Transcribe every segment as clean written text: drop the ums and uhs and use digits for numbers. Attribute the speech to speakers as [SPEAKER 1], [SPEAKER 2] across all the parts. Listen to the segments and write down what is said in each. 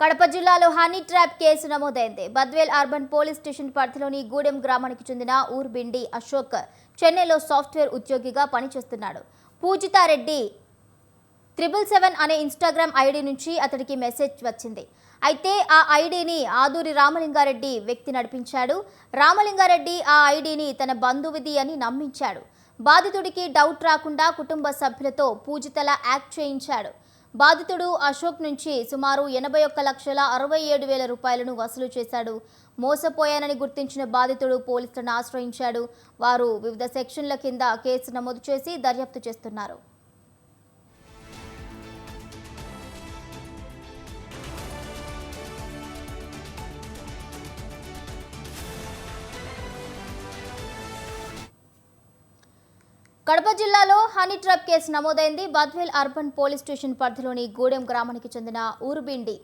[SPEAKER 1] కడప జిల్లాలో honey trap case నమోదైంది. Badvel urban police station పరిధిలోని గూడెం గ్రామానికి చెందిన ఊర్బిండి అశోక్ చెన్నైలో సాఫ్ట్వేర్ ఉద్యోగిగా పనిచేస్తున్నాడు. పూజితారెడ్డి 777 అనే ఇన్స్టాగ్రామ్ ఐడి నుంచి అతడికి మెసేజ్ వచ్చింది. అయితే ఆ ఐడిని ఆదూరి రామలింగారెడ్డి వ్యక్తి నడిపించాడు. రామలింగారెడ్డి ఆ ఐడిని తన బంధువుది అని నమ్మించాడు. బాధితుడికి డౌట్ రాకుండా కుటుంబ సభ్యులతో పూజితల యాక్ట్ చేయించాడు. బాధితుడు అశోక్ నుంచి సుమారు 81,67,000 రూపాయలను వసూలు చేశాడు. మోసపోయానని గుర్తించిన బాధితుడు పోలీసులను ఆశ్రయించాడు. వారు వివిధ సెక్షన్ల కింద కేసు నమోదు చేసి దర్యాప్తు చేస్తున్నారు. కడప జిల్లాలో హనీ ట్రాప్ కేసు నమోదైంది. బద్వేల్ అర్బన్ పోలీస్ స్టేషన్ పరిధిలోని గూడెం గ్రామానికి చెందిన ఊరుబిండి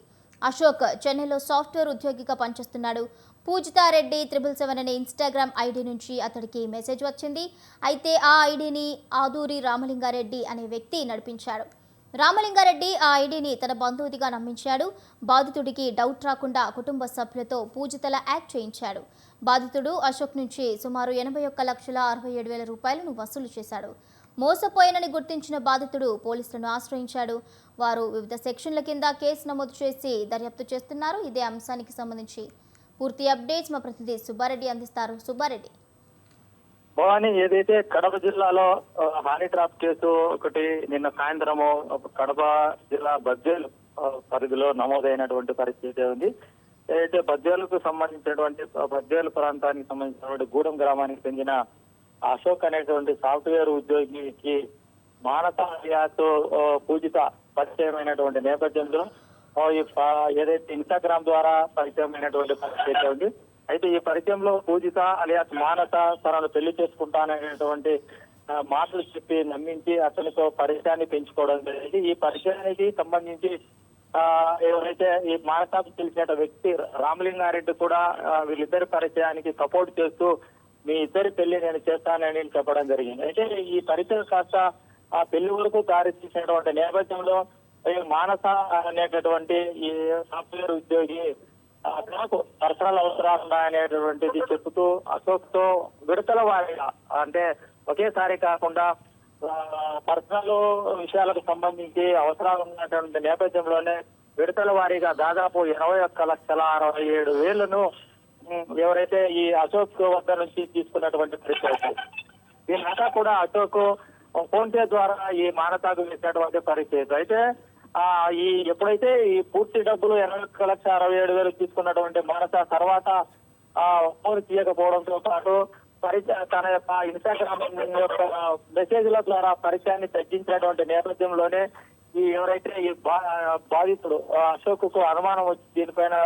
[SPEAKER 1] అశోక్ చెన్నైలో సాఫ్ట్వేర్ ఉద్యోగిగా పనిచేస్తున్నాడు. పూజితారెడ్డి 777 అనే ఇన్స్టాగ్రామ్ ఐడి నుంచి అతడికి మెసేజ్ వచ్చింది. అయితే ఆ ఐడిని ఆదూరి రామలింగారెడ్డి అనే వ్యక్తి నడిపించాడు. రామలింగారెడ్డి ఆ ఐడిని తన బంధువుదిగా నమ్మించాడు. బాధితుడికి డౌట్ రాకుండా కుటుంబ సభ్యులతో పూజితల యాక్ట్ చేయించాడు. బాధితుడు అశోక్ నుంచి సుమారు 81,67,000 రూపాయలను వసూలు చేశాడు. మోసపోయానని గుర్తించిన బాధితుడు పోలీసులను ఆశ్రయించాడు. వారు వివిధ సెక్షన్ల కింద కేసు నమోదు చేసి దర్యాప్తు చేస్తున్నారు. ఇదే అంశానికి సంబంధించి పూర్తి అప్డేట్స్ మా ప్రతినిధి సుబ్బారెడ్డి అందిస్తారు. సుబ్బారెడ్డి.
[SPEAKER 2] భవాని, ఏదైతే కడప జిల్లాలో హానీ ట్రాప్ కేసు ఒకటి నిన్న సాయంత్రము కడప జిల్లా బద్వేలు పరిధిలో నమోదైనటువంటి పరిస్థితి ఉంది. ఏదైతే బద్వేలుకు సంబంధించినటువంటి బద్వేలు ప్రాంతానికి సంబంధించినటువంటి గూడెం గ్రామానికి చెందిన అశోక్ అనేటువంటి సాఫ్ట్వేర్ ఉద్యోగికి మానస అలియాస్ పూజిత పరిచయమైనటువంటి నేపథ్యంలో ఏదైతే ఇన్స్టాగ్రామ్ ద్వారా పరిచయమైనటువంటి పరిస్థితి ఉంది. అయితే ఈ పరిచయంలో పూజిత అలియాస్ మానస తనను పెళ్లి చేసుకుంటాననేటువంటి మాటలు చెప్పి నమ్మించి అతనితో పరిచయాన్ని పెంచుకోవడం జరిగింది. ఈ పరిచయానికి సంబంధించి ఎవరైతే ఈ మానసకు తెలిసిన వ్యక్తి రామలింగారెడ్డి కూడా వీళ్ళిద్దరి పరిచయానికి సపోర్ట్ చేస్తూ మీ ఇద్దరి పెళ్లి నేను చేస్తానని చెప్పడం జరిగింది. అయితే ఈ పరిచయం కాస్త ఆ పెళ్లి వరకు దారి తీసినటువంటి నేపథ్యంలో మానస అనేటటువంటి ఈ సాఫ్ట్వేర్ ఉద్యోగి నాకు పర్సనల్ అవసరాలు ఉన్నాయనేటువంటిది చెబుతూ అశోక్ తో విడతల వారిగా, అంటే ఒకేసారి కాకుండా పర్సనల్ విషయాలకు సంబంధించి అవసరాలు ఉన్నటువంటి నేపథ్యంలోనే విడతల వారీగా దాదాపు 21,67,000 ఎవరైతే ఈ అశోక్ వద్ద నుంచి తీసుకున్నటువంటి పరిస్థితి. దీనికా కూడా అశోక్ ఫోన్ పే ద్వారా ఈ మానసాకు వేసినటువంటి పరిస్థితి. అయితే ఎప్పుడైతే ఈ పూర్తి డబ్బులు 21,67,000 తీసుకున్నటువంటి మానస తర్వాత ఫోన్ తీయకపోవడంతో పాటు తన యొక్క ఇన్స్టాగ్రామ్ యొక్క మెసేజ్ల ద్వారా పరిచయాన్ని తగ్గించినటువంటి నేపథ్యంలోనే ఈ ఎవరైతే ఈ బాధితుడు అశోక్ కు అనుమానం వచ్చి దీనిపైన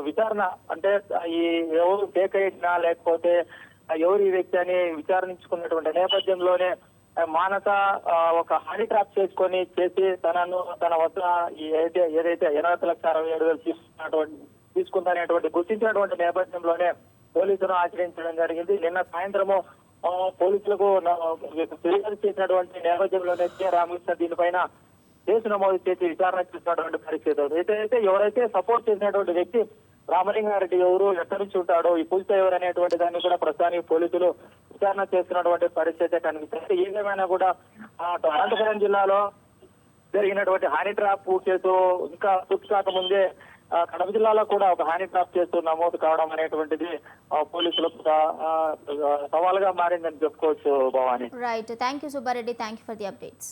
[SPEAKER 2] విచారణ, అంటే ఈ ఎవరు ఫేక్ అయినా లేకపోతే ఎవరు ఈ వ్యక్తి అని విచారించుకున్నటువంటి నేపథ్యంలోనే మానస ఒక హనీ ట్రాప్ చేసి తన వద్ద ఏదైతే 81,67,000 తీసుకుందనేటువంటి గుర్తించినటువంటి నేపథ్యంలోనే పోలీసులు ఆచరించడం జరిగింది. నిన్న సాయంత్రము పోలీసులకు ఫిర్యాదు చేసినటువంటి నేపథ్యంలోనే రామకృష్ణ దీనిపైన కేసు నమోదు చేసి విచారణ చేసినటువంటి పరిస్థితి. అయితే ఎవరైతే సపోర్ట్ చేసినటువంటి వ్యక్తి రామలింగారెడ్డి ఎవరు, ఎక్కడి నుంచి ఉంటాడో, ఈ పూజిత ఎవరు అనేటువంటి దాన్ని కూడా ప్రస్తుతానికి పోలీసులు విచారణ చేస్తున్నటువంటి పరిస్థితి కనిపిస్తుంది. ఏదేమైనా కూడా అనంతపురం జిల్లాలో జరిగినటువంటి హానీ ట్రాప్ కేసు ఇంకా పూర్తి కాకముందే కడప జిల్లాలో కూడా ఒక హానీ ట్రాప్ కేసు నమోదు కావడం అనేటువంటిది పోలీసులకు సవాలుగా మారిందని చెప్పుకోవచ్చు. Bhavani.
[SPEAKER 1] Right, thank you Subbareddy, thank you for the updates.